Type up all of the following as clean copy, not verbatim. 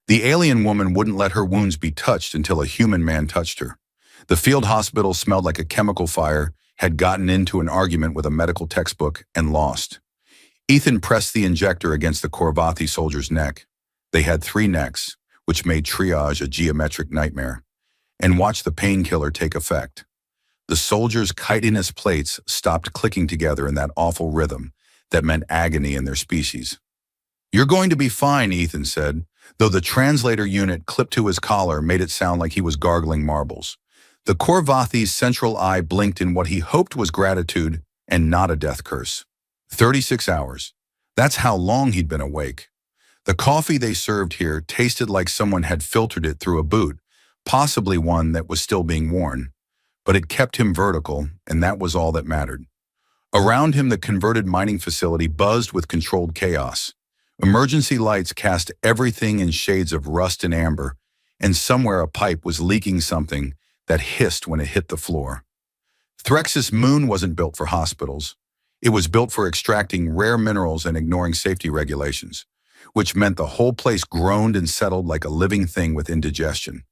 The alien woman wouldn't let her wounds be touched until a human man touched her. The field hospital smelled like a chemical fire, had gotten into an argument with a medical textbook, and lost. Ethan pressed the injector against the Korvathi soldier's neck. They had 3 necks, which made triage a geometric nightmare, and watched the painkiller take effect. The soldier's chitinous plates stopped clicking together in that awful rhythm that meant agony in their species. "You're going to be fine," Ethan said, though the translator unit clipped to his collar made it sound like he was gargling marbles. The Korvathi's central eye blinked in what he hoped was gratitude and not a death curse. 36 hours. That's how long he'd been awake. The coffee they served here tasted like someone had filtered it through a boot, possibly one that was still being worn. But it kept him vertical, and that was all that mattered. Around him, the converted mining facility buzzed with controlled chaos. Emergency lights cast everything in shades of rust and amber, and somewhere a pipe was leaking something that hissed when it hit the floor. Threxus Moon wasn't built for hospitals. It was built for extracting rare minerals and ignoring safety regulations, which meant the whole place groaned and settled like a living thing with indigestion.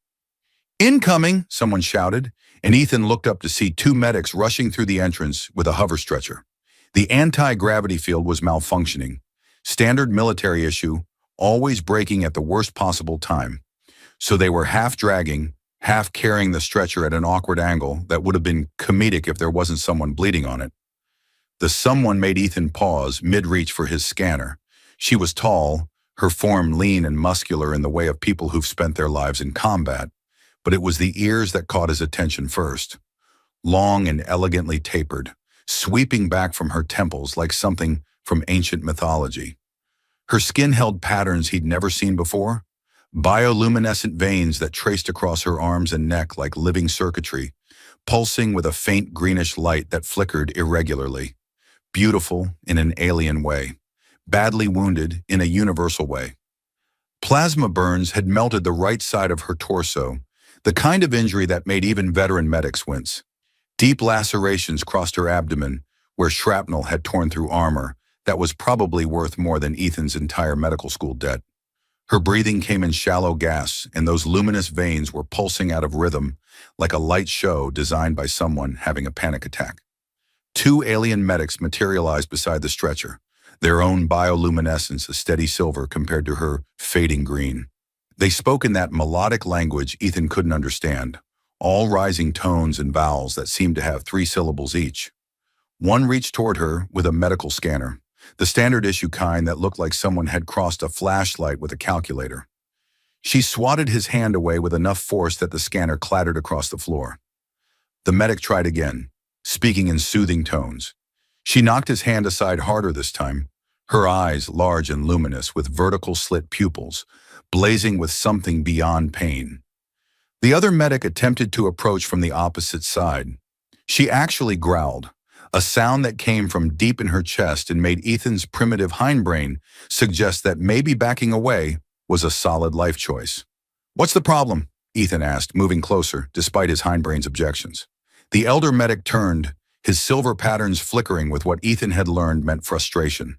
"Incoming!" someone shouted, and Ethan looked up to see 2 medics rushing through the entrance with a hover stretcher. The anti-gravity field was malfunctioning. Standard military issue, always breaking at the worst possible time. So they were half dragging, half carrying the stretcher at an awkward angle that would have been comedic if there wasn't someone bleeding on it. The someone made Ethan pause mid-reach for his scanner. She was tall, her form lean and muscular in the way of people who've spent their lives in combat, but it was the ears that caught his attention first. Long and elegantly tapered, sweeping back from her temples like something from ancient mythology. Her skin held patterns he'd never seen before, bioluminescent veins that traced across her arms and neck like living circuitry, pulsing with a faint greenish light that flickered irregularly. Beautiful in an alien way, badly wounded in a universal way. Plasma burns had melted the right side of her torso, the kind of injury that made even veteran medics wince. Deep lacerations crossed her abdomen, where shrapnel had torn through armor that was probably worth more than Ethan's entire medical school debt. Her breathing came in shallow gasps, and those luminous veins were pulsing out of rhythm like a light show designed by someone having a panic attack. 2 alien medics materialized beside the stretcher, their own bioluminescence a steady silver compared to her fading green. They spoke in that melodic language Ethan couldn't understand, all rising tones and vowels that seemed to have 3 syllables each. One reached toward her with a medical scanner, the standard issue kind that looked like someone had crossed a flashlight with a calculator. She swatted his hand away with enough force that the scanner clattered across the floor. The medic tried again, speaking in soothing tones. She knocked his hand aside harder this time, her eyes large and luminous with vertical slit pupils, blazing with something beyond pain. The other medic attempted to approach from the opposite side. She actually growled, a sound that came from deep in her chest and made Ethan's primitive hindbrain suggest that maybe backing away was a solid life choice. "What's the problem?" Ethan asked, moving closer, despite his hindbrain's objections. The elder medic turned, his silver patterns flickering with what Ethan had learned meant frustration.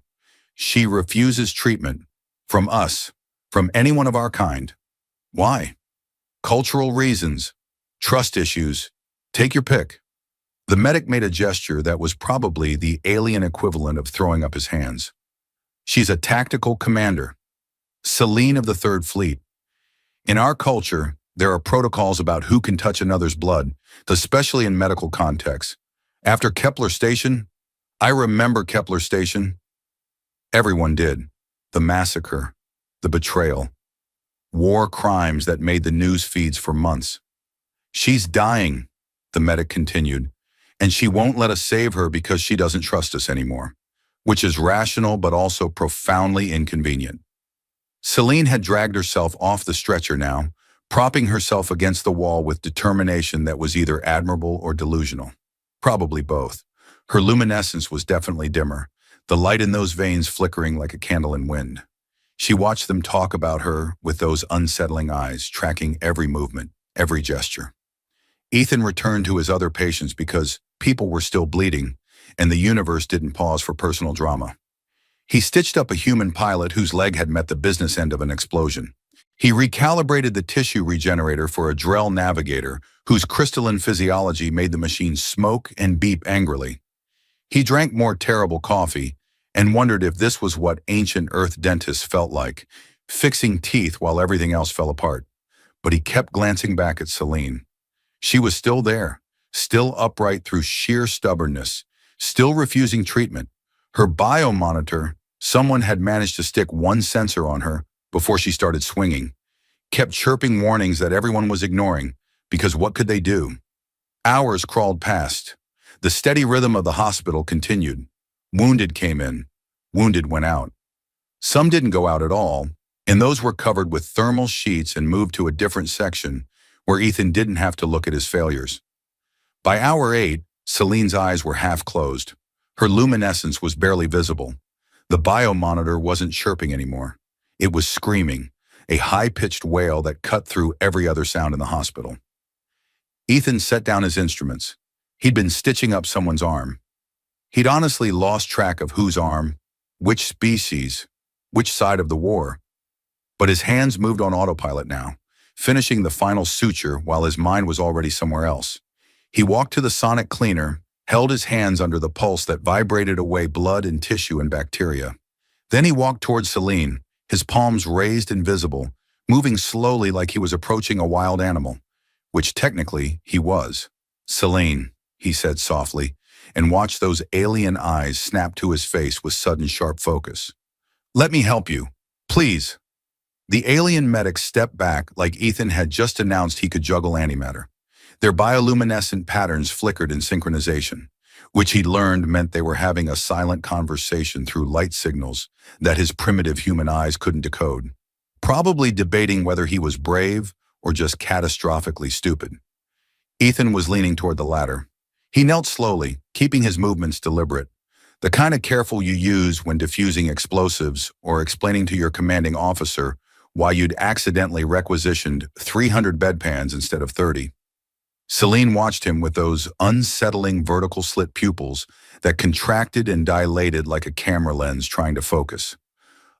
"She refuses treatment. From us. From anyone of our kind." "Why?" "Cultural reasons. Trust issues. Take your pick." The medic made a gesture that was probably the alien equivalent of throwing up his hands. "She's a tactical commander. Celine of the 3rd Fleet. In our culture, there are protocols about who can touch another's blood, especially in medical contexts. After Kepler Station, I remember Kepler Station. Everyone did. The massacre, the betrayal, war crimes that made the news feeds for months. She's dying," the medic continued, "and she won't let us save her because she doesn't trust us anymore," which is rational but also profoundly inconvenient. Celine had dragged herself off the stretcher now, propping herself against the wall with determination that was either admirable or delusional. Probably both. Her luminescence was definitely dimmer, the light in those veins flickering like a candle in wind. She watched them talk about her with those unsettling eyes, tracking every movement, every gesture. Ethan returned to his other patients because people were still bleeding, and the universe didn't pause for personal drama. He stitched up a human pilot whose leg had met the business end of an explosion. He recalibrated the tissue regenerator for a Drell navigator whose crystalline physiology made the machine smoke and beep angrily. He drank more terrible coffee and wondered if this was what ancient Earth dentists felt like, fixing teeth while everything else fell apart. But he kept glancing back at Celine. She was still there, still upright through sheer stubbornness, still refusing treatment. Her biomonitor, someone had managed to stick one sensor on her before she started swinging, kept chirping warnings that everyone was ignoring, because what could they do? Hours crawled past. The steady rhythm of the hospital continued. Wounded came in. Wounded went out. Some didn't go out at all, and those were covered with thermal sheets and moved to a different section where Ethan didn't have to look at his failures. By hour 8, Celine's eyes were half closed. Her luminescence was barely visible. The biomonitor wasn't chirping anymore. It was screaming, a high-pitched wail that cut through every other sound in the hospital. Ethan set down his instruments. He'd been stitching up someone's arm. He'd honestly lost track of whose arm, which species, which side of the war. But his hands moved on autopilot now, finishing the final suture while his mind was already somewhere else. He walked to the sonic cleaner, held his hands under the pulse that vibrated away blood and tissue and bacteria. Then he walked towards Celine, his palms raised and visible, moving slowly like he was approaching a wild animal, which technically he was. "Celine," he said softly, and watched those alien eyes snap to his face with sudden sharp focus. "Let me help you, please." The alien medics stepped back like Ethan had just announced he could juggle antimatter. Their bioluminescent patterns flickered in synchronization, which he'd learned meant they were having a silent conversation through light signals that his primitive human eyes couldn't decode, probably debating whether he was brave or just catastrophically stupid. Ethan was leaning toward the latter. He knelt slowly, keeping his movements deliberate, the kind of careful you use when diffusing explosives or explaining to your commanding officer why you'd accidentally requisitioned 300 bedpans instead of 30. Celine watched him with those unsettling vertical slit pupils that contracted and dilated like a camera lens trying to focus.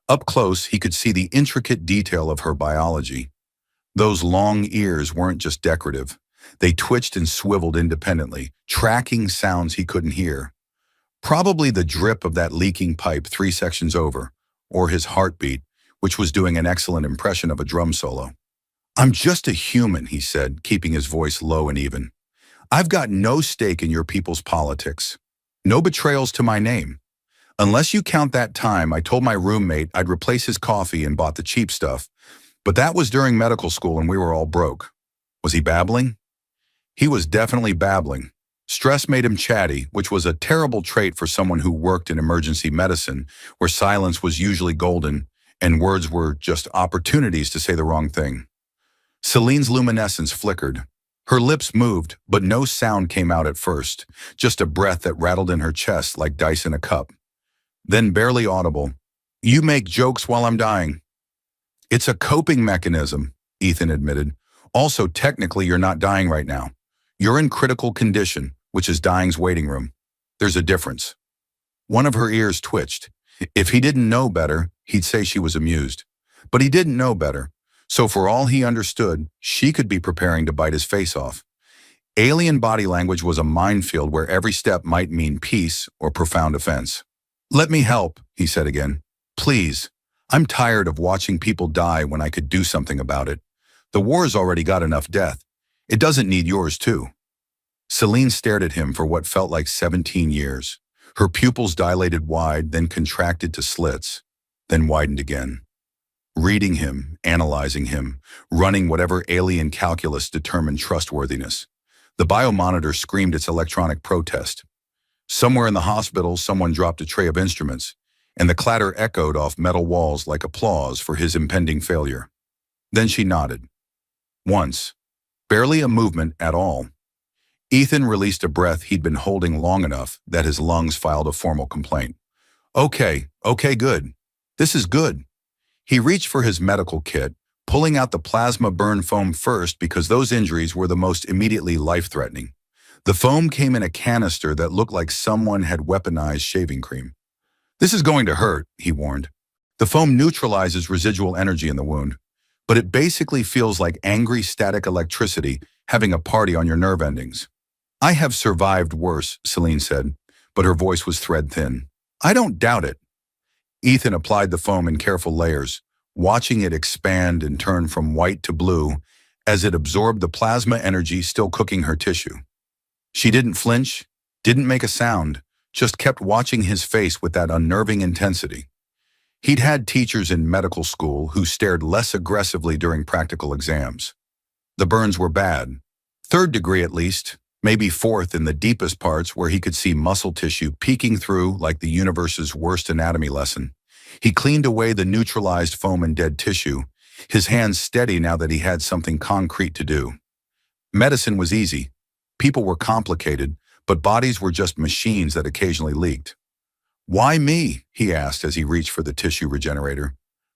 Up close, he could see the intricate detail of her biology. Those long ears weren't just decorative. They twitched and swiveled independently, tracking sounds he couldn't hear. Probably the drip of that leaking pipe 3 sections over, or his heartbeat, which was doing an excellent impression of a drum solo. "I'm just a human," he said, keeping his voice low and even. "I've got no stake in your people's politics. No betrayals to my name. Unless you count that time I told my roommate I'd replace his coffee and bought the cheap stuff, but that was during medical school and we were all broke." Was he babbling? He was definitely babbling. Stress made him chatty, which was a terrible trait for someone who worked in emergency medicine, where silence was usually golden and words were just opportunities to say the wrong thing. Celine's luminescence flickered. Her lips moved, but no sound came out at first, just a breath that rattled in her chest like dice in a cup. Then barely audible, "You make jokes while I'm dying." "It's a coping mechanism," Ethan admitted. "Also, technically, you're not dying right now. You're in critical condition, which is dying's waiting room. There's a difference." One of her ears twitched. If he didn't know better, he'd say she was amused. But he didn't know better. So for all he understood, she could be preparing to bite his face off. Alien body language was a minefield where every step might mean peace or profound offense. "Let me help," he said again. "Please. I'm tired of watching people die when I could do something about it. The war's already got enough death. It doesn't need yours too." Celine stared at him for what felt like 17 years. Her pupils dilated wide, then contracted to slits, then widened again. Reading him, analyzing him, running whatever alien calculus determined trustworthiness. The biomonitor screamed its electronic protest. Somewhere in the hospital, someone dropped a tray of instruments, and the clatter echoed off metal walls like applause for his impending failure. Then she nodded. Once. Barely a movement at all. Ethan released a breath he'd been holding long enough that his lungs filed a formal complaint. Okay, good. This is good." He reached for his medical kit, pulling out the plasma burn foam first because those injuries were the most immediately life-threatening. The foam came in a canister that looked like someone had weaponized shaving cream. "This is going to hurt," he warned. "The foam neutralizes residual energy in the wound, but it basically feels like angry static electricity having a party on your nerve endings. I have survived worse, Celine said, but her voice was thread thin. I don't doubt it. Ethan applied the foam in careful layers, watching it expand and turn from white to blue as it absorbed the plasma energy still cooking her tissue. She didn't flinch, didn't make a sound, just kept watching his face with that unnerving intensity. He'd had teachers in medical school who stared less aggressively during practical exams. The burns were bad, 3rd degree at least, maybe 4th in the deepest parts where he could see muscle tissue peeking through like the universe's worst anatomy lesson. He cleaned away the neutralized foam and dead tissue, his hands steady now that he had something concrete to do. Medicine was easy. People were complicated, but bodies were just machines that occasionally leaked. "Why me?" he asked as he reached for the tissue regenerator.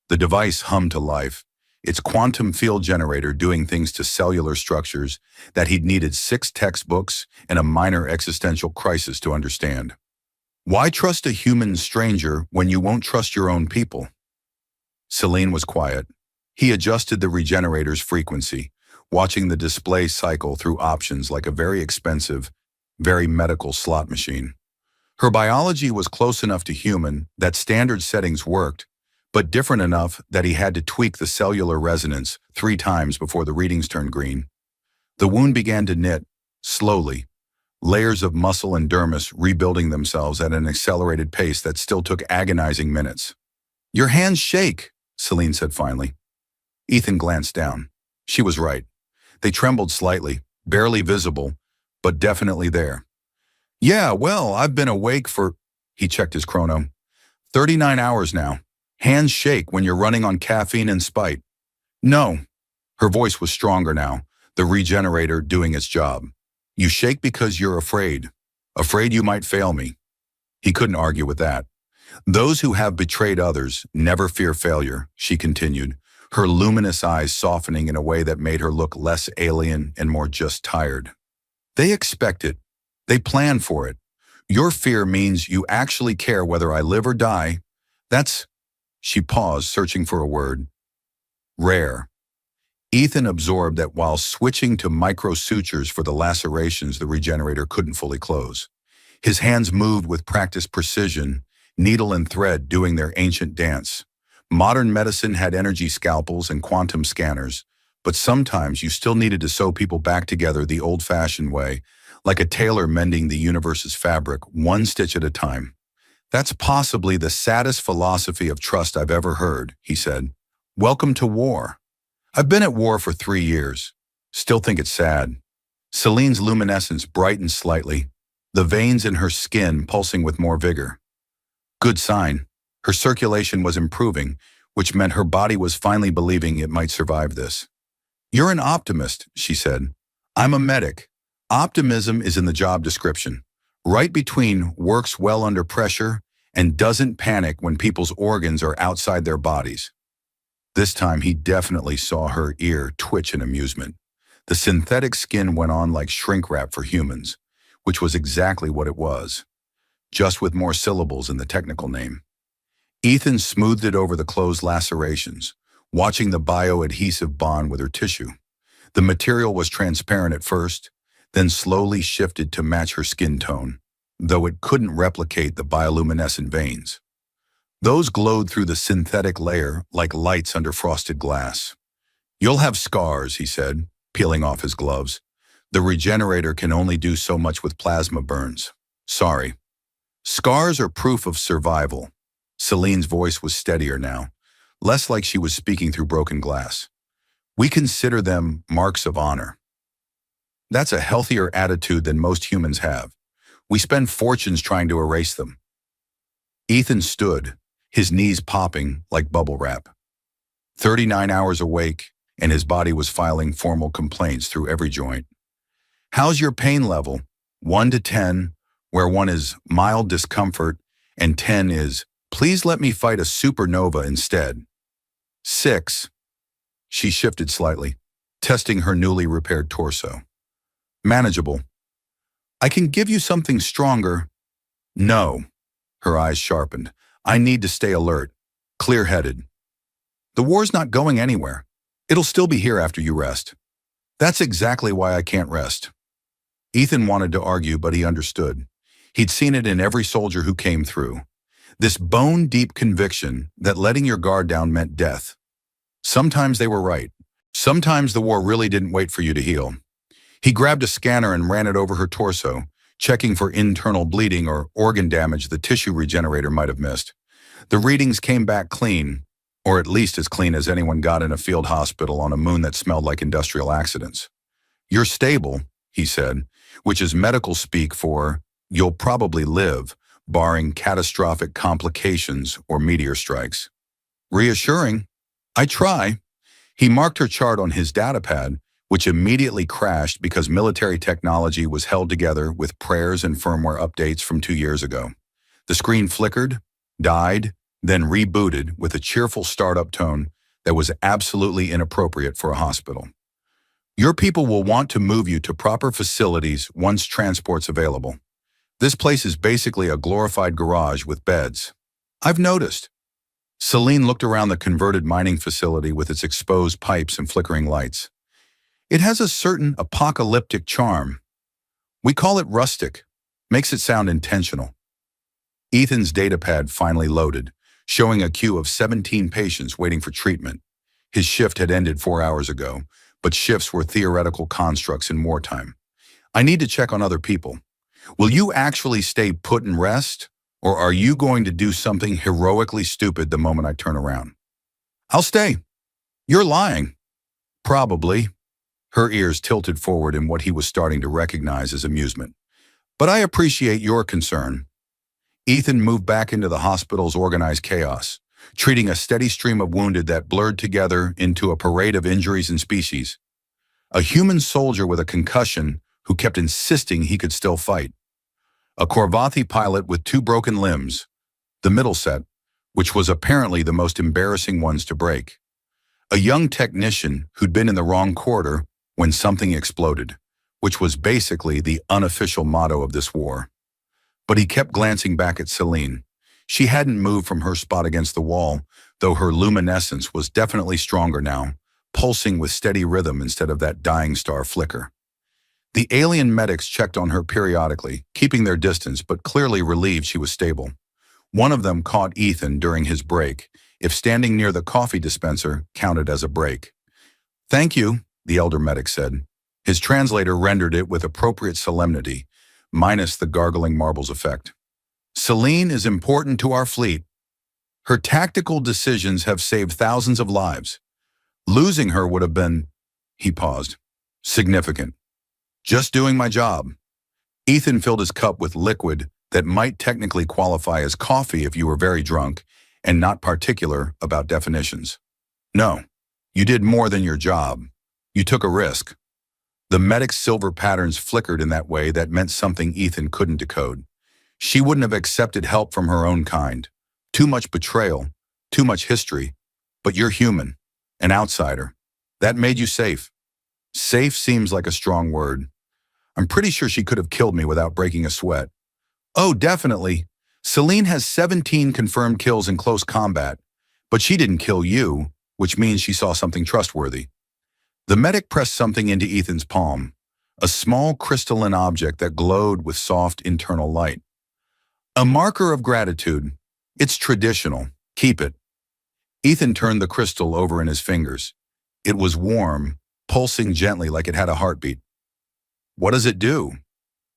The device hummed to life, its quantum field generator doing things to cellular structures that he'd needed 6 textbooks and a minor existential crisis to understand. Why trust a human stranger when you won't trust your own people? Celine was quiet. He adjusted the regenerator's frequency, watching the display cycle through options like a very expensive, very medical slot machine. Her biology was close enough to human that standard settings worked, but different enough that he had to tweak the cellular resonance 3 times before the readings turned green. The wound began to knit, slowly, layers of muscle and dermis rebuilding themselves at an accelerated pace that still took agonizing minutes. "Your hands shake," Celine said finally. Ethan glanced down. She was right. They trembled slightly, barely visible, but definitely there. "Yeah, well, I've been awake for," he checked his chrono, "39 hours now. Hands shake when you're running on caffeine and spite." "No." Her voice was stronger now, the regenerator doing its job. "You shake because you're afraid. Afraid you might fail me." He couldn't argue with that. "Those who have betrayed others never fear failure," she continued, her luminous eyes softening in a way that made her look less alien and more just tired. "They expect it. They plan for it. Your fear means you actually care whether I live or die. That's," she paused, searching for a word, "rare." Ethan absorbed that while switching to micro-sutures for the lacerations the regenerator couldn't fully close. His hands moved with practiced precision, needle and thread doing their ancient dance. Modern medicine had energy scalpels and quantum scanners, but sometimes you still needed to sew people back together the old-fashioned way, like a tailor mending the universe's fabric, 1 stitch at a time. "That's possibly the saddest philosophy of trust I've ever heard," he said. "Welcome to war." "I've been at war for 3 years. Still think it's sad." Celine's luminescence brightened slightly, the veins in her skin pulsing with more vigor. Good sign. Her circulation was improving, which meant her body was finally believing it might survive this. "You're an optimist," she said. "I'm a medic. Optimism is in the job description. Right between works well under pressure and doesn't panic when people's organs are outside their bodies." This time he definitely saw her ear twitch in amusement. The synthetic skin went on like shrink wrap for humans, which was exactly what it was, just with more syllables in the technical name. Ethan smoothed it over the closed lacerations, watching the bioadhesive bond with her tissue. The material was transparent at first, then slowly shifted to match her skin tone, though it couldn't replicate the bioluminescent veins. Those glowed through the synthetic layer like lights under frosted glass. "You'll have scars," he said, peeling off his gloves. "The regenerator can only do so much with plasma burns. Sorry." "Scars are proof of survival." Celine's voice was steadier now, less like she was speaking through broken glass. "We consider them marks of honor." That's a healthier attitude than most humans have. We spend fortunes trying to erase them. Ethan stood, his knees popping like bubble wrap. 39 hours awake, and his body was filing formal complaints through every joint. "How's your pain level?" 1 to 10, where 1 is mild discomfort and 10 is, "Please let me fight a supernova instead." 6. She shifted slightly, testing her newly repaired torso. "Manageable." "I can give you something stronger." "No." Her eyes sharpened. "I need to stay alert, clear-headed." "The war's not going anywhere. It'll still be here after you rest. That's exactly why I can't rest. Ethan wanted to argue, but he understood. He'd seen it in every soldier who came through. This bone-deep conviction that letting your guard down meant death. Sometimes they were right. Sometimes the war really didn't wait for you to heal. He grabbed a scanner and ran it over her torso, checking for internal bleeding or organ damage the tissue regenerator might have missed. The readings came back clean, or at least as clean as anyone got in a field hospital on a moon that smelled like industrial accidents. "You're stable," he said, which is medical speak for "you'll probably live, barring catastrophic complications or meteor strikes." Reassuring. "I try." He marked her chart on his datapad, which immediately crashed because military technology was held together with prayers and firmware updates from 2 years ago. The screen flickered, died, then rebooted with a cheerful startup tone that was absolutely inappropriate for a hospital. "Your people will want to move you to proper facilities once transport's available. This place is basically a glorified garage with beds." "I've noticed." Celine looked around the converted mining facility with its exposed pipes and flickering lights. "It has a certain apocalyptic charm. We call it rustic. Makes it sound intentional." Ethan's datapad finally loaded, showing a queue of 17 patients waiting for treatment. His shift had ended 4 hours ago, but shifts were theoretical constructs in wartime. "I need to check on other people. Will you actually stay put and rest, or are you going to do something heroically stupid the moment I turn around?" "I'll stay." "You're lying." "Probably." Her ears tilted forward in what he was starting to recognize as amusement. "But I appreciate your concern." Ethan moved back into the hospital's organized chaos, treating a steady stream of wounded that blurred together into a parade of injuries and species. A human soldier with a concussion who kept insisting he could still fight. A Corvathi pilot with 2 broken limbs, the middle set, which was apparently the most embarrassing ones to break. A young technician who'd been in the wrong quarter when something exploded, which was basically the unofficial motto of this war. But he kept glancing back at Celine. She hadn't moved from her spot against the wall, though her luminescence was definitely stronger now, pulsing with steady rhythm instead of that dying star flicker. The alien medics checked on her periodically, keeping their distance but clearly relieved she was stable. One of them caught Ethan during his break, if standing near the coffee dispenser counted as a break. "Thank you," the elder medic said. His translator rendered it with appropriate solemnity, minus the gargling marbles effect. "Celine is important to our fleet. Her tactical decisions have saved thousands of lives. Losing her would have been," he paused, "significant. Just doing my job." Ethan filled his cup with liquid that might technically qualify as coffee if you were very drunk and not particular about definitions. "No, you did more than your job. You took a risk." The medic's silver patterns flickered in that way that meant something Ethan couldn't decode. She wouldn't have accepted help from her own kind. Too much betrayal, too much history. But you're human, an outsider. That made you safe. Safe seems like a strong word. I'm pretty sure she could have killed me without breaking a sweat. "Oh, definitely. Celine has 17 confirmed kills in close combat, but she didn't kill you, which means she saw something trustworthy." The medic pressed something into Ethan's palm, a small crystalline object that glowed with soft internal light. "A marker of gratitude. It's traditional. Keep it." Ethan turned the crystal over in his fingers. It was warm, pulsing gently like it had a heartbeat. "What does it do?"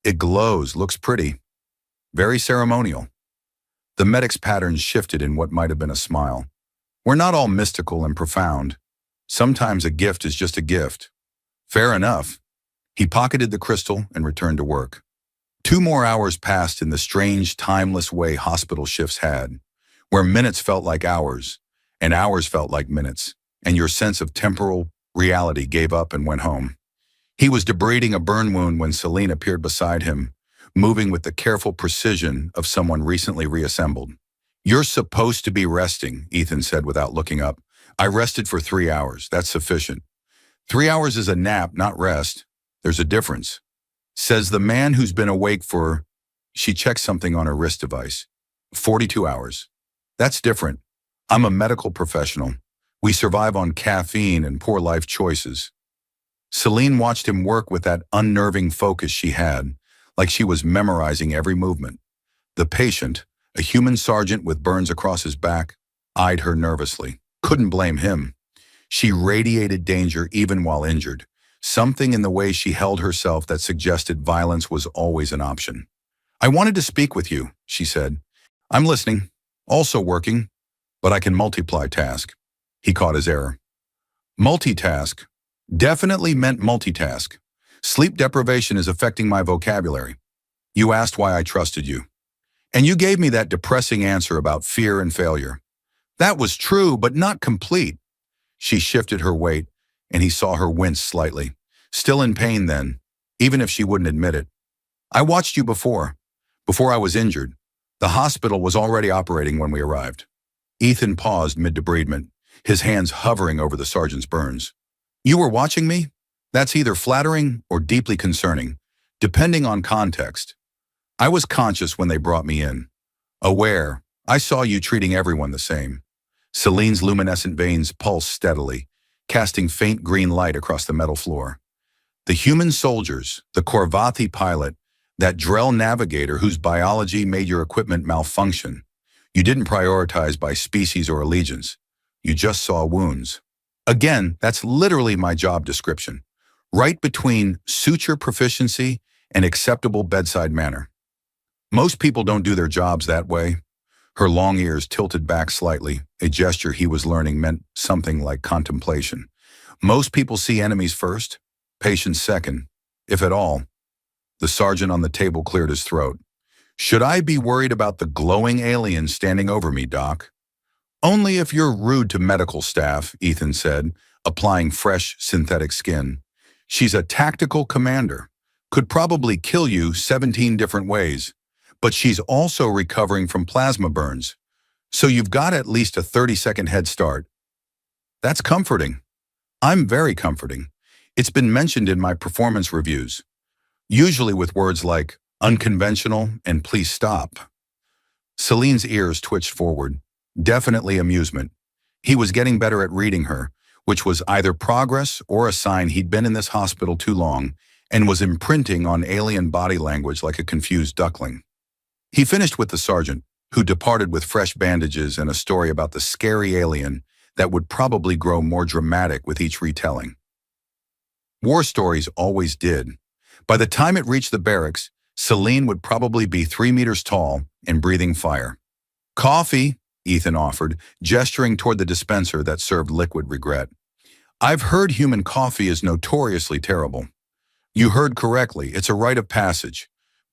"It glows, looks pretty. Very ceremonial." The medic's patterns shifted in what might have been a smile. "We're not all mystical and profound. Sometimes a gift is just a gift." "Fair enough." He pocketed the crystal and returned to work. 2 more hours passed in the strange, timeless way hospital shifts had, where minutes felt like hours, and hours felt like minutes, and your sense of temporal reality gave up and went home. He was debriding a burn wound when Celine appeared beside him, moving with the careful precision of someone recently reassembled. "You're supposed to be resting," Ethan said without looking up. "I rested for 3 hours. That's sufficient." 3 hours is a nap, not rest. There's a difference. Says the man who's been awake for, she checked something on her wrist device, 42 hours. That's different. I'm a medical professional. We survive on caffeine and poor life choices. Celine watched him work with that unnerving focus she had, like she was memorizing every movement. The patient, a human sergeant with burns across his back, eyed her nervously. Couldn't blame him. She radiated danger even while injured, something in the way she held herself that suggested violence was always an option. "I wanted to speak with you," she said. "I'm listening, also working, but I can multiply task." He caught his error. Multitask definitely meant multitask. Sleep deprivation is affecting my vocabulary. You asked why I trusted you. And you gave me that depressing answer about fear and failure. That was true, but not complete. She shifted her weight, and he saw her wince slightly. Still in pain then, even if she wouldn't admit it. "I watched you before I was injured. The hospital was already operating when we arrived." Ethan paused mid-debridement, his hands hovering over the sergeant's burns. "You were watching me? That's either flattering or deeply concerning, depending on context. I was conscious when they brought me in. Aware, I saw you treating everyone the same." Celine's luminescent veins pulsed steadily, casting faint green light across the metal floor. "The human soldiers, the Korvathi pilot, that Drell navigator whose biology made your equipment malfunction. You didn't prioritize by species or allegiance. You just saw wounds." Again, that's literally my job description. Right between suture proficiency and acceptable bedside manner. Most people don't do their jobs that way. Her long ears tilted back slightly, a gesture he was learning meant something like contemplation. Most people see enemies first, patients second, if at all. The sergeant on the table cleared his throat. "Should I be worried about the glowing alien standing over me, Doc?" "Only if you're rude to medical staff," Ethan said, applying fresh synthetic skin. "She's a tactical commander. Could probably kill you 17 different ways. But she's also recovering from plasma burns. So you've got at least a 30-second head start." "That's comforting." "I'm very comforting. It's been mentioned in my performance reviews. Usually with words like unconventional and please stop." Celine's ears twitched forward. Definitely amusement. He was getting better at reading her, which was either progress or a sign he'd been in this hospital too long and was imprinting on alien body language like a confused duckling. He finished with the sergeant, who departed with fresh bandages and a story about the scary alien that would probably grow more dramatic with each retelling. War stories always did. By the time it reached the barracks, Celine would probably be 3 meters tall and breathing fire. "Coffee," Ethan offered, gesturing toward the dispenser that served liquid regret. "I've heard human coffee is notoriously terrible." "You heard correctly. It's a rite of passage.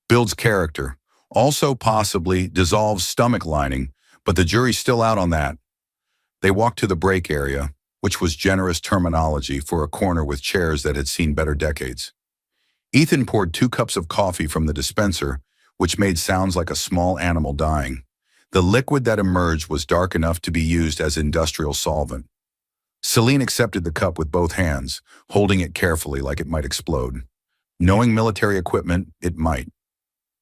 Builds character. Also possibly dissolves stomach lining, but the jury's still out on that." They walked to the break area, which was generous terminology for a corner with chairs that had seen better decades. Ethan poured 2 cups of coffee from the dispenser, which made sounds like a small animal dying. The liquid that emerged was dark enough to be used as industrial solvent. Celine accepted the cup with both hands, holding it carefully like it might explode. Knowing military equipment, it might.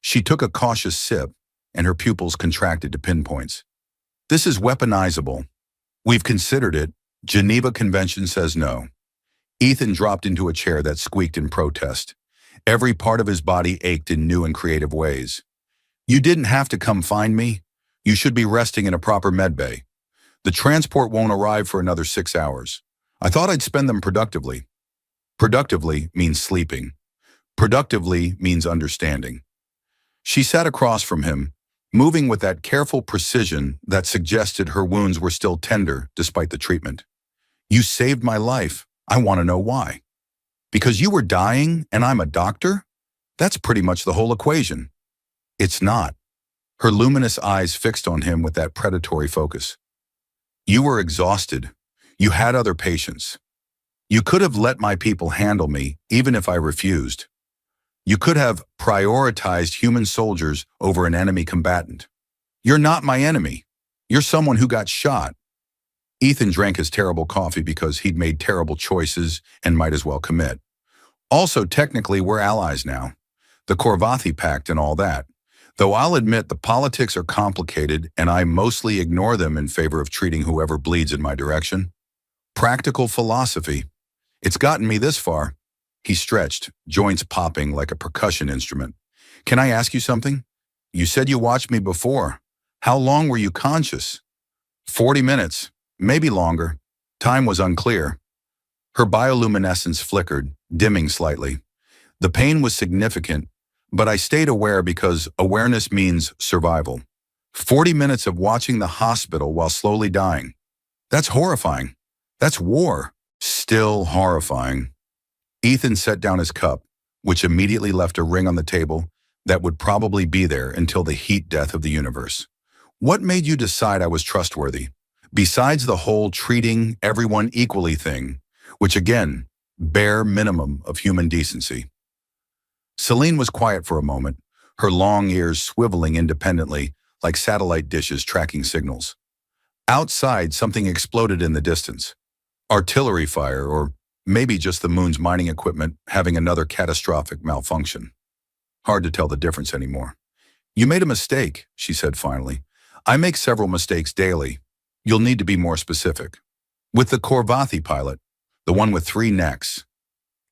She took a cautious sip, and her pupils contracted to pinpoints. "This is weaponizable. We've considered it. Geneva Convention says no." Ethan dropped into a chair that squeaked in protest. Every part of his body ached in new and creative ways. "You didn't have to come find me. You should be resting in a proper med bay. The transport won't arrive for another 6 hours. I thought I'd spend them productively." Productively means sleeping. Productively means understanding. She sat across from him, moving with that careful precision that suggested her wounds were still tender despite the treatment. "You saved my life. I want to know why." "Because you were dying and I'm a doctor? That's pretty much the whole equation." "It's not." Her luminous eyes fixed on him with that predatory focus. "You were exhausted. You had other patients. You could have let my people handle me, even if I refused. You could have prioritized human soldiers over an enemy combatant. You're not my enemy. You're someone who got shot." Ethan drank his terrible coffee because he'd made terrible choices and might as well commit. "Also, technically, we're allies now. The Korvathi Pact and all that. Though I'll admit the politics are complicated and I mostly ignore them in favor of treating whoever bleeds in my direction." Practical philosophy. It's gotten me this far. He stretched, joints popping like a percussion instrument. Can I ask you something? You said you watched me before. How long were you conscious? 40 minutes, maybe longer. Time was unclear. Her bioluminescence flickered, dimming slightly. The pain was significant, but I stayed aware because awareness means survival. 40 minutes of watching the hospital while slowly dying. That's horrifying. That's war. Still horrifying. Ethan set down his cup, which immediately left a ring on the table that would probably be there until the heat death of the universe. What made you decide I was trustworthy? Besides the whole treating everyone equally thing, which again, bare minimum of human decency. Celine was quiet for a moment, her long ears swiveling independently like satellite dishes tracking signals. Outside, something exploded in the distance. Artillery fire, or maybe just the moon's mining equipment having another catastrophic malfunction. Hard to tell the difference anymore. You made a mistake, she said finally. I make several mistakes daily. You'll need to be more specific. With the Korvathi pilot, the one with 3 necks.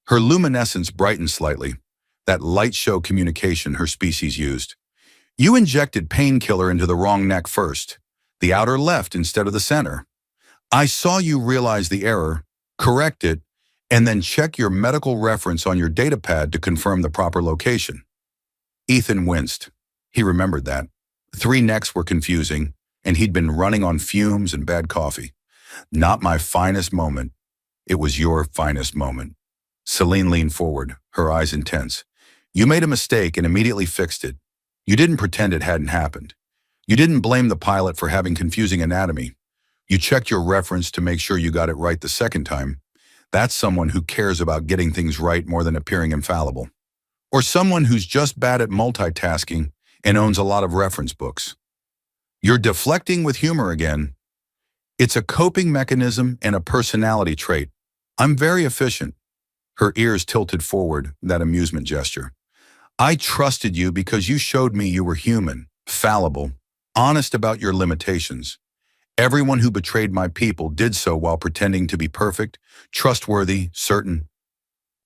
Her luminescence brightened slightly, that light show communication her species used. You injected painkiller into the wrong neck first, the outer left instead of the center. I saw you realize the error, correct it, and then check your medical reference on your datapad to confirm the proper location. Ethan winced. He remembered that. 3 necks were confusing, and he'd been running on fumes and bad coffee. Not my finest moment. It was your finest moment. Celine leaned forward, her eyes intense. You made a mistake and immediately fixed it. You didn't pretend it hadn't happened. You didn't blame the pilot for having confusing anatomy. You checked your reference to make sure you got it right the second time. That's someone who cares about getting things right more than appearing infallible. Or someone who's just bad at multitasking and owns a lot of reference books. You're deflecting with humor again. It's a coping mechanism and a personality trait. I'm very efficient. Her ears tilted forward, that amusement gesture. I trusted you because you showed me you were human, fallible, honest about your limitations. Everyone who betrayed my people did so while pretending to be perfect, trustworthy, certain.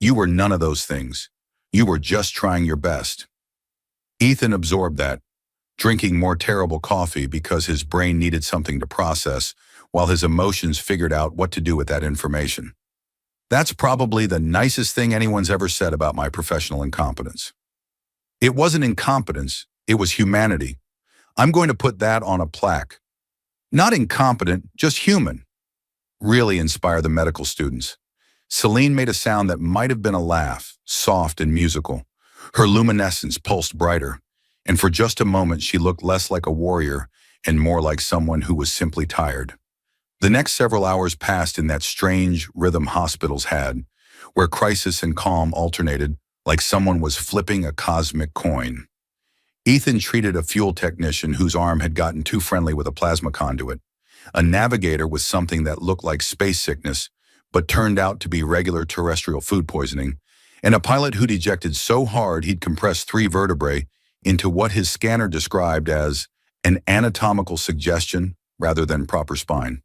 You were none of those things. You were just trying your best. Ethan absorbed that, drinking more terrible coffee because his brain needed something to process, while his emotions figured out what to do with that information. That's probably the nicest thing anyone's ever said about my professional incompetence. It wasn't incompetence, it was humanity. I'm going to put that on a plaque. Not incompetent, just human. Really inspire the medical students. Celine made a sound that might have been a laugh, soft and musical. Her luminescence pulsed brighter, and for just a moment she looked less like a warrior and more like someone who was simply tired. The next several hours passed in that strange rhythm hospitals had, where crisis and calm alternated like someone was flipping a cosmic coin. Ethan treated a fuel technician whose arm had gotten too friendly with a plasma conduit, a navigator with something that looked like space sickness but turned out to be regular terrestrial food poisoning, and a pilot who'd ejected so hard he'd compressed 3 vertebrae into what his scanner described as an anatomical suggestion rather than proper spine.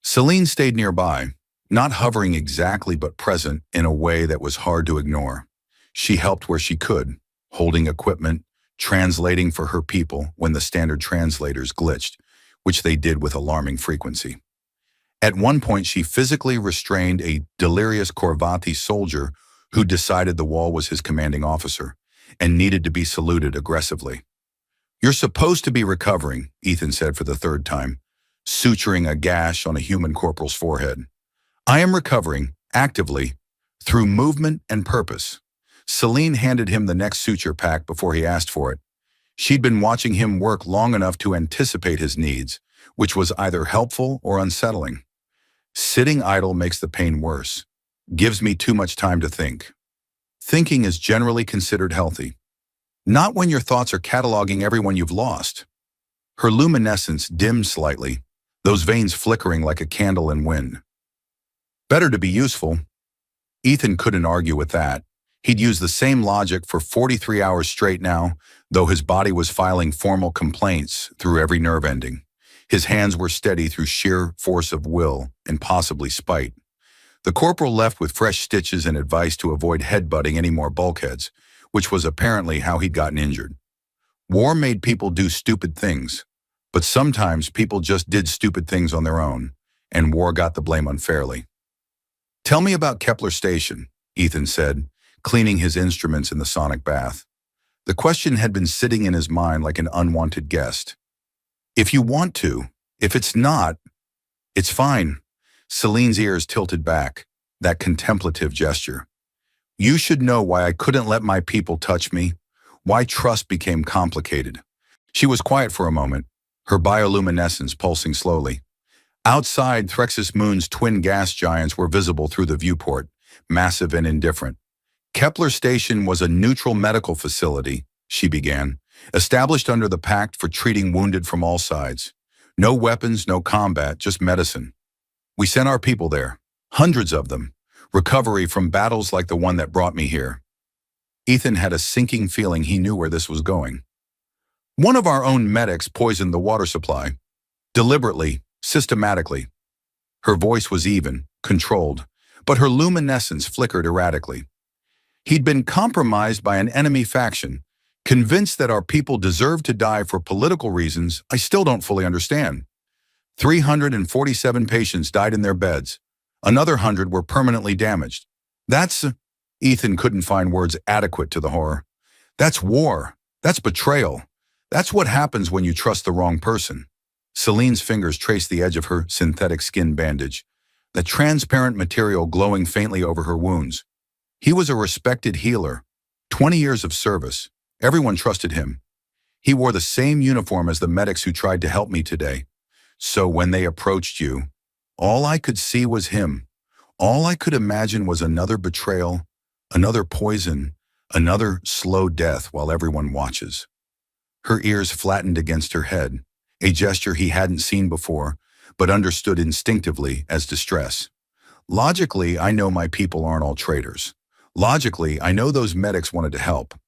Celine stayed nearby, not hovering exactly but present in a way that was hard to ignore. She helped where she could, holding equipment, translating for her people when the standard translators glitched, which they did with alarming frequency. At one point, she physically restrained a delirious Korvathi soldier who decided the wall was his commanding officer and needed to be saluted aggressively. You're supposed to be recovering, Ethan said for the 3rd time, suturing a gash on a human corporal's forehead. I am recovering, actively, through movement and purpose. Celine handed him the next suture pack before he asked for it. She'd been watching him work long enough to anticipate his needs, which was either helpful or unsettling. Sitting idle makes the pain worse. Gives me too much time to think. Thinking is generally considered healthy. Not when your thoughts are cataloging everyone you've lost. Her luminescence dimmed slightly, those veins flickering like a candle in wind. Better to be useful. Ethan couldn't argue with that. He'd used the same logic for 43 hours straight now, though his body was filing formal complaints through every nerve ending. His hands were steady through sheer force of will and possibly spite. The corporal left with fresh stitches and advice to avoid headbutting any more bulkheads, which was apparently how he'd gotten injured. War made people do stupid things, but sometimes people just did stupid things on their own, and war got the blame unfairly. "Tell me about Kepler Station," Ethan said, cleaning his instruments in the sonic bath. The question had been sitting in his mind like an unwanted guest. "If you want to. If it's not, it's fine." Celine's ears tilted back, that contemplative gesture. "You should know why I couldn't let my people touch me, why trust became complicated." She was quiet for a moment, her bioluminescence pulsing slowly. Outside, Threxus Moon's twin gas giants were visible through the viewport, massive and indifferent. "Kepler Station was a neutral medical facility," she began, "established under the Pact for treating wounded from all sides. No weapons, no combat, just medicine. We sent our people there, hundreds of them, recovery from battles like the one that brought me here." Ethan had a sinking feeling he knew where this was going. "One of our own medics poisoned the water supply. Deliberately, systematically." Her voice was even, controlled, but her luminescence flickered erratically. "He'd been compromised by an enemy faction, convinced that our people deserved to die for political reasons I still don't fully understand. 347 patients died in their beds. Another 100 were permanently damaged. That's..." Ethan couldn't find words adequate to the horror. "That's war. That's betrayal. That's what happens when you trust the wrong person." Celine's fingers traced the edge of her synthetic skin bandage, the transparent material glowing faintly over her wounds. "He was a respected healer. 20 years of service. Everyone trusted him. He wore the same uniform as the medics who tried to help me today. So when they approached you, all I could see was him. All I could imagine was another betrayal, another poison, another slow death while everyone watches." Her ears flattened against her head, a gesture he hadn't seen before, but understood instinctively as distress. "Logically, I know my people aren't all traitors. Logically, I know those medics wanted to help.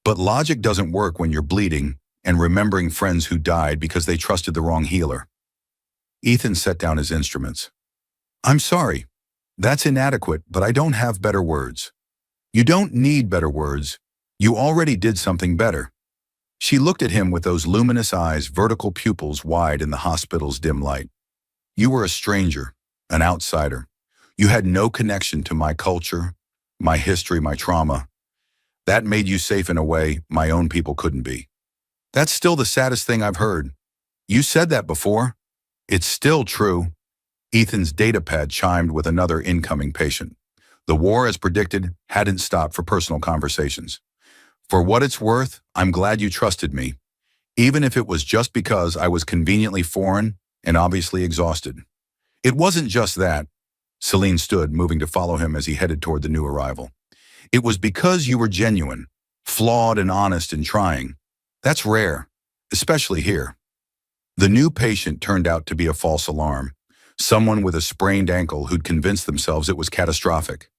But logic doesn't work when you're bleeding and remembering friends who died because they trusted the wrong healer." Ethan set down his instruments. "I'm sorry. That's inadequate, but I don't have better words." "You don't need better words. You already did something better." She looked at him with those luminous eyes, vertical pupils wide in the hospital's dim light. "You were a stranger, an outsider. You had no connection to my culture, my history, my trauma. That made you safe in a way my own people couldn't be. That's still the saddest thing I've heard. You said that before. It's still true." Ethan's datapad chimed with another incoming patient. The war, as predicted, hadn't stopped for personal conversations. "For what it's worth, I'm glad you trusted me, even if it was just because I was conveniently foreign and obviously exhausted." "It wasn't just that." Celine stood, moving to follow him as he headed toward the new arrival. "It was because you were genuine, flawed and honest and trying. That's rare, especially here." The new patient turned out to be a false alarm, someone with a sprained ankle who'd convinced themselves it was catastrophic.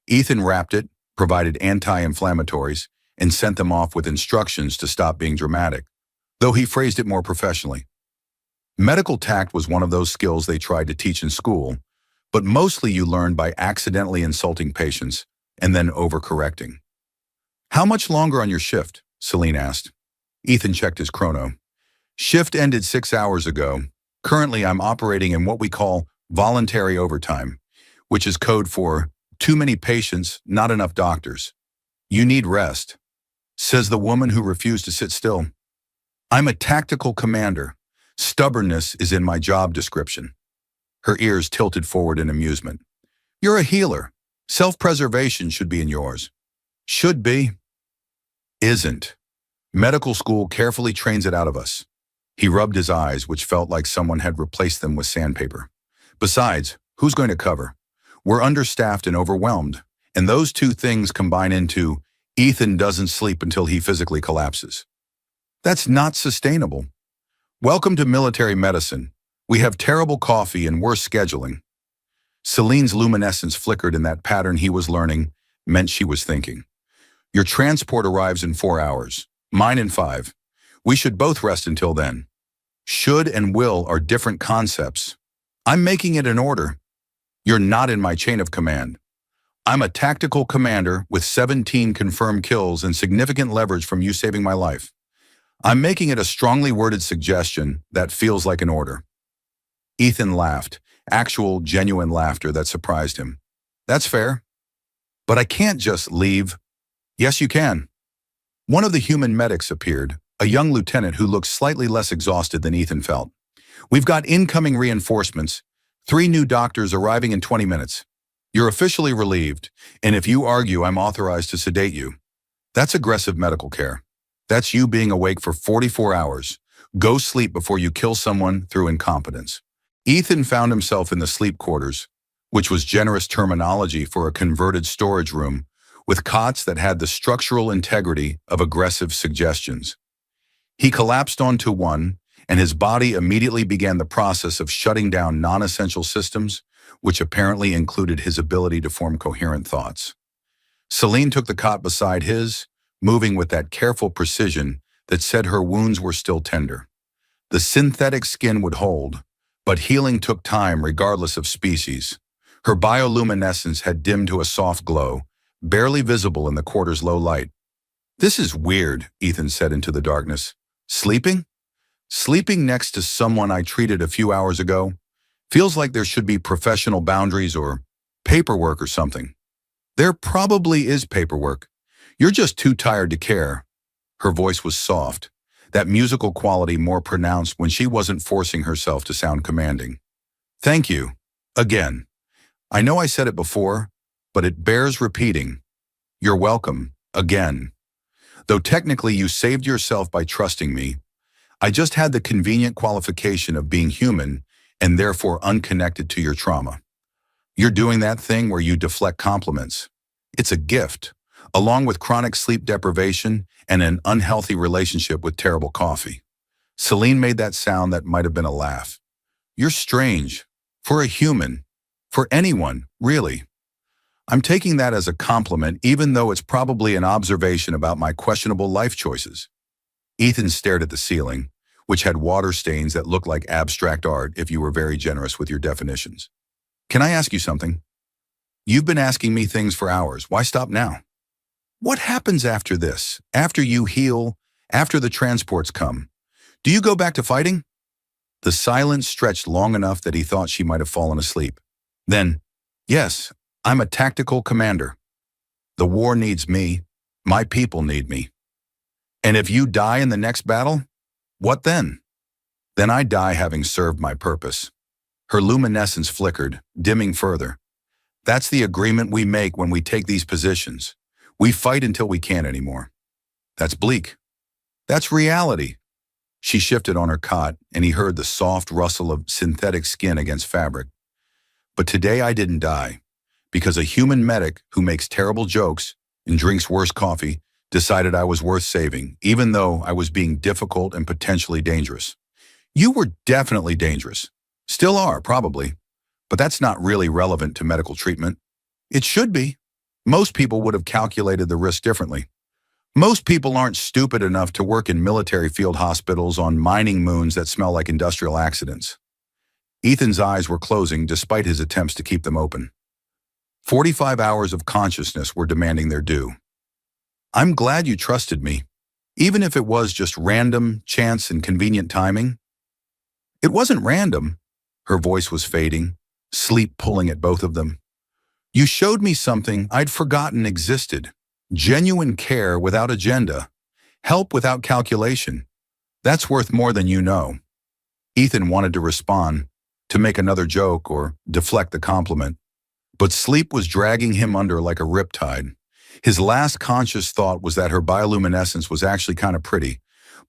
Ethan wrapped it, provided anti-inflammatories, and sent them off with instructions to stop being dramatic, though he phrased it more professionally. Medical tact was one of those skills they tried to teach in school, but mostly you learned by accidentally insulting patients and then overcorrecting. "How much longer on your shift?" Celine asked. Ethan checked his chrono. "Shift ended 6 hours ago. Currently, I'm operating in what we call voluntary overtime, which is code for too many patients, not enough doctors. You need rest," says the woman who refused to sit still. "I'm a tactical commander. Stubbornness is in my job description." Her ears tilted forward in amusement. "You're a healer. Self-preservation should be in yours." "Should be. Isn't. Medical school carefully trains it out of us." He rubbed his eyes, which felt like someone had replaced them with sandpaper. "Besides, who's going to cover? We're understaffed and overwhelmed, and those two things combine into Ethan doesn't sleep until he physically collapses. That's not sustainable. Welcome to military medicine. We have terrible coffee and worse scheduling." Celine's luminescence flickered in that pattern he was learning meant she was thinking. "Your transport arrives in 4 hours. Mine in 5. We should both rest until then." Should and will are different concepts. I'm making it an order. You're not in my chain of command. I'm a tactical commander with 17 confirmed kills and significant leverage from you saving my life. I'm making it a strongly worded suggestion that feels like an order. Ethan laughed, actual, genuine laughter that surprised him. That's fair. But I can't just leave. Yes, you can. One of the human medics appeared, a young lieutenant who looked slightly less exhausted than Ethan felt. We've got incoming reinforcements, 3 new doctors arriving in 20 minutes. You're officially relieved, and if you argue, I'm authorized to sedate you. That's aggressive medical care. That's you being awake for 44 hours. Go sleep before you kill someone through incompetence. Ethan found himself in the sleep quarters, which was generous terminology for a converted storage room, with cots that had the structural integrity of aggressive suggestions. He collapsed onto one, and his body immediately began the process of shutting down non-essential systems, which apparently included his ability to form coherent thoughts. Celine took the cot beside his, moving with that careful precision that said her wounds were still tender. The synthetic skin would hold, but healing took time regardless of species. Her bioluminescence had dimmed to a soft glow, barely visible in the quarter's low light. This is weird, Ethan said into the darkness. Sleeping? Sleeping next to someone I treated a few hours ago? Feels like there should be professional boundaries or paperwork or something. There probably is paperwork. You're just too tired to care. Her voice was soft, that musical quality more pronounced when she wasn't forcing herself to sound commanding. Thank you. Again. I know I said it before, but it bears repeating. You're welcome. Again. Though technically you saved yourself by trusting me, I just had the convenient qualification of being human and therefore unconnected to your trauma. You're doing that thing where you deflect compliments. It's a gift, along with chronic sleep deprivation and an unhealthy relationship with terrible coffee. Celine made that sound that might have been a laugh. You're strange. For a human. For anyone, really. I'm taking that as a compliment, even though it's probably an observation about my questionable life choices. Ethan stared at the ceiling, which had water stains that looked like abstract art if you were very generous with your definitions. Can I ask you something? You've been asking me things for hours. Why stop now? What happens after this? After you heal? After the transports come? Do you go back to fighting? The silence stretched long enough that he thought she might have fallen asleep. Then, yes, I'm a tactical commander. The war needs me. My people need me. And if you die in the next battle, what then? Then I die having served my purpose. Her luminescence flickered, dimming further. That's the agreement we make when we take these positions. We fight until we can't anymore. That's bleak. That's reality. She shifted on her cot, and he heard the soft rustle of synthetic skin against fabric. But today I didn't die, because a human medic who makes terrible jokes and drinks worse coffee decided I was worth saving, even though I was being difficult and potentially dangerous. You were definitely dangerous. Still are, probably. But that's not really relevant to medical treatment. It should be. Most people would have calculated the risk differently. Most people aren't stupid enough to work in military field hospitals on mining moons that smell like industrial accidents. Ethan's eyes were closing despite his attempts to keep them open. 45 hours of consciousness were demanding their due. I'm glad you trusted me, even if it was just random, chance, and convenient timing. It wasn't random. Her voice was fading, sleep pulling at both of them. You showed me something I'd forgotten existed. Genuine care without agenda. Help without calculation. That's worth more than you know. Ethan wanted to respond, to make another joke or deflect the compliment. But sleep was dragging him under like a riptide. His last conscious thought was that her bioluminescence was actually kind of pretty,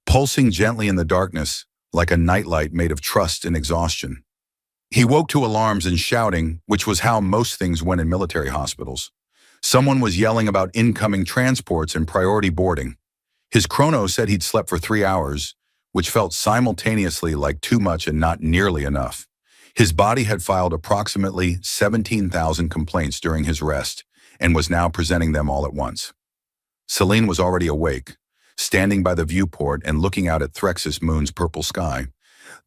pulsing gently in the darkness like a nightlight made of trust and exhaustion. He woke to alarms and shouting, which was how most things went in military hospitals. Someone was yelling about incoming transports and priority boarding. His chrono said he'd slept for 3 hours, which felt simultaneously like too much and not nearly enough. His body had filed approximately 17,000 complaints during his rest and was now presenting them all at once. Celine was already awake, standing by the viewport and looking out at Threxus Moon's purple sky.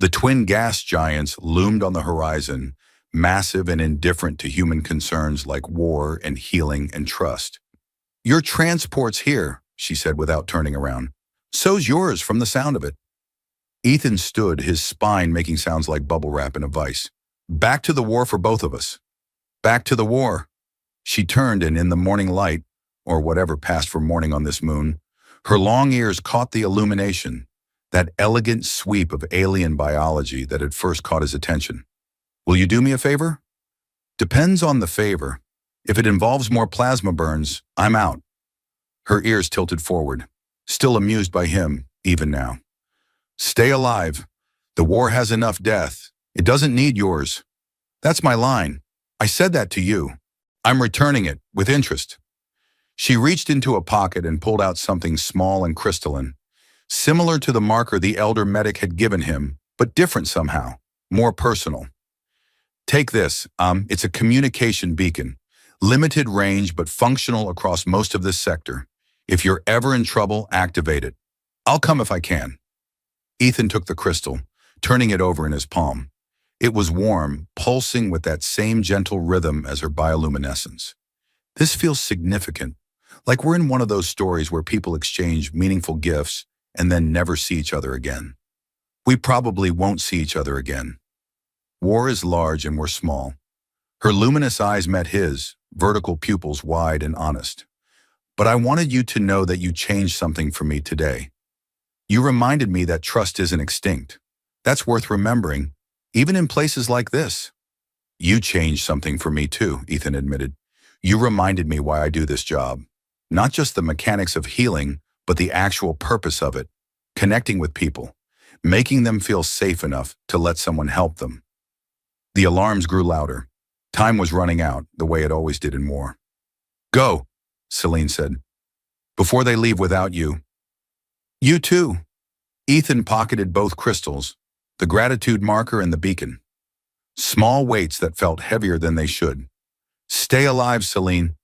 The twin gas giants loomed on the horizon, massive and indifferent to human concerns like war and healing and trust. "Your transport's here," she said without turning around. "So's yours from the sound of it." Ethan stood, his spine making sounds like bubble wrap in a vice. "Back to the war for both of us. Back to the war." She turned, and in the morning light, or whatever passed for morning on this moon, her long ears caught the illumination, that elegant sweep of alien biology that had first caught his attention. "Will you do me a favor?" "Depends on the favor. If it involves more plasma burns, I'm out." Her ears tilted forward, still amused by him, even now. "Stay alive. The war has enough death. It doesn't need yours." "That's my line. I said that to you. I'm returning it, with interest." She reached into a pocket and pulled out something small and crystalline, similar to the marker the elder medic had given him, but different somehow, more personal. "Take this. It's a communication beacon. Limited range, but functional across most of this sector. If you're ever in trouble, activate it. I'll come if I can." Ethan took the crystal, turning it over in his palm. It was warm, pulsing with that same gentle rhythm as her bioluminescence. "This feels significant, like we're in one of those stories where people exchange meaningful gifts and then never see each other again. We probably won't see each other again. War is large and we're small." Her luminous eyes met his, vertical pupils wide and honest. "But I wanted you to know that you changed something for me today. You reminded me that trust isn't extinct. That's worth remembering, even in places like this." "You changed something for me too," Ethan admitted. "You reminded me why I do this job. Not just the mechanics of healing, but the actual purpose of it. Connecting with people, making them feel safe enough to let someone help them." The alarms grew louder. Time was running out, the way it always did in war. "Go," Celine said, "before they leave without you." "You too." Ethan pocketed both crystals, the gratitude marker and the beacon. Small weights that felt heavier than they should. "Stay alive, Celine.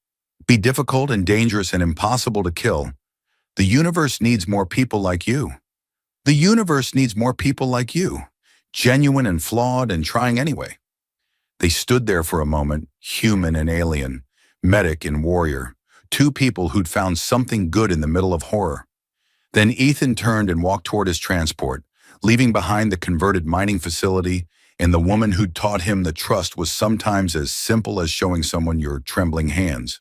Be difficult and dangerous and impossible to kill. The universe needs more people like you. The universe needs more people like you, genuine and flawed and trying anyway." They stood there for a moment, human and alien, medic and warrior, two people who'd found something good in the middle of horror. Then Ethan turned and walked toward his transport, leaving behind the converted mining facility and the woman who'd taught him that trust was sometimes as simple as showing someone your trembling hands.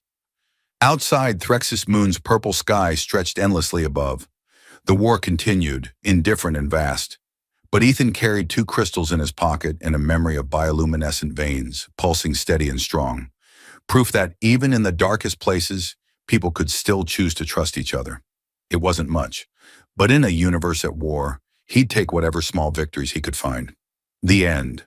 Outside, Threxus Moon's purple sky stretched endlessly above. The war continued, indifferent and vast. But Ethan carried two crystals in his pocket and a memory of bioluminescent veins, pulsing steady and strong. Proof that even in the darkest places, people could still choose to trust each other. It wasn't much, but in a universe at war, he'd take whatever small victories he could find. The end.